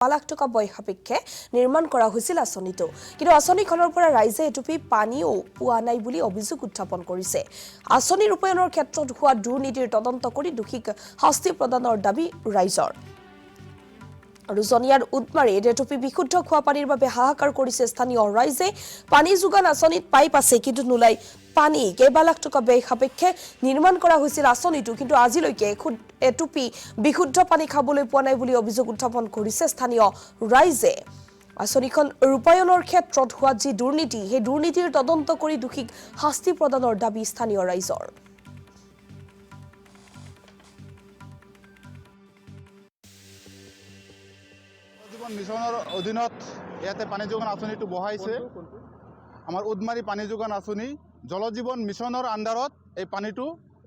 লাখ টকা ব্যয় সাপেক্ষে নিৰ্মাণ কৰা হৈছিল আঁচনিটো কিন্তু আঁচনিখনৰ পৰা ৰাইজে এটুপি পানীও পোৱা নাই বুলি অভিযোগ উত্থাপন কৰিছে আঁচনি ৰূপায়ণৰ ক্ষেত্ৰত হোৱা দুৰ্নীতিৰ তদন্ত কৰি দোষীক শাস্তি প্ৰদানৰ দাবী ৰাইজৰ रुजनियार उदमारी एटुपी विशुद्ध खुआ पानीर बारे हाहाकार करिছে স্থানীয় রাইজে পানী যোগান আঁচনিত পাইপ আছে কিন্তু নুলাই পানী কেইবা লাখ টকা ব্যয় সাপেক্ষে নিৰ্মাণ কৰা হৈছিল আঁচনিটো কিন্তু আজিলৈকে এটুপি বিশুদ্ধ পানী খাবলৈ পোৱা নাই বুলি অভিযোগ উত্থাপন কৰিছে স্থানীয় ৰাইজে আঁচনিখন ৰূপায়ণৰ ক্ষেত্ৰত হোৱা যি দুৰ্নীতি সেই দুৰ্নীতিৰ তদন্ত কৰি দোষীক শাস্তি প্ৰদানৰ দাবী স্থানীয় ৰাইজৰ মিছনৰ অধীনত ইয়াতে পানী যোগান আঁচনিটো বহাইছে আমাৰ উদমাৰী পানী যোগান আঁচনি জলজীৱন মিছনৰ আণ্ডাৰত এই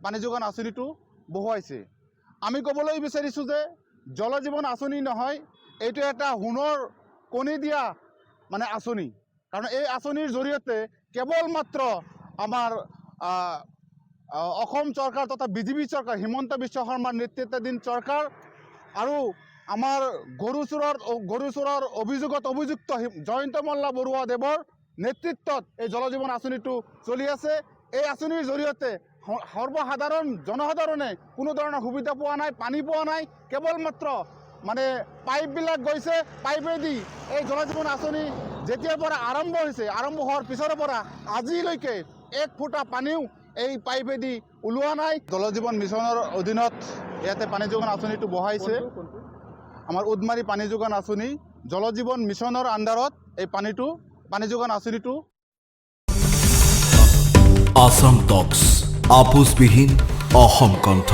পানী যোগান আঁচনিটো বহাইছে আমি ক'বলৈ বিচাৰিছোঁ যে জলজীৱন আঁচনি নহয় এইটো এটা সোণৰ কণী দিয়া মানে আঁচনি কাৰণ এই আঁচনিৰ জৰিয়তে কেৱল মাত্ৰ আমাৰ অসম চৰকাৰ তথা বিজেপি চৰকাৰ হিমন্ত বিশ্ব শৰ্মাৰ নেতৃত্বাধীন চৰকাৰ আৰু আমাৰ গৰু চোৰৰ অভিযুক্ত জয়ন্ত মল্ল বৰুৱা দেৱৰ নেতৃত্বত এই জলজীৱন আঁচনিটো চলি আছে এই আঁচনিৰ জৰিয়তে সৰ্বসাধাৰণ জনসাধাৰণে কোনো ধৰণৰ সুবিধা পোৱা নাই পানী পোৱা নাই কেৱল মাত্ৰ মানে পাইপবিলাক গৈছে পাইপেদি এই জলজীৱন আঁচনি যেতিয়াৰ পৰা আৰম্ভ হোৱাৰ পিছৰ পৰা আজিলৈকে এক ফুটা পানীও এই পাইপেদি ওলোৱা নাই জলজীৱন মিছনৰ অধীনত ইয়াতে পানী যোগান আঁচনিটো বহাইছে আমাৰ উদমাৰী পানী যোগান আঁচনি জলজীৱন মিছনৰ আণ্ডাৰত এই পানী যোগান আঁচনিটো আসাম টক্স আপোচবিহীন অসম কণ্ঠ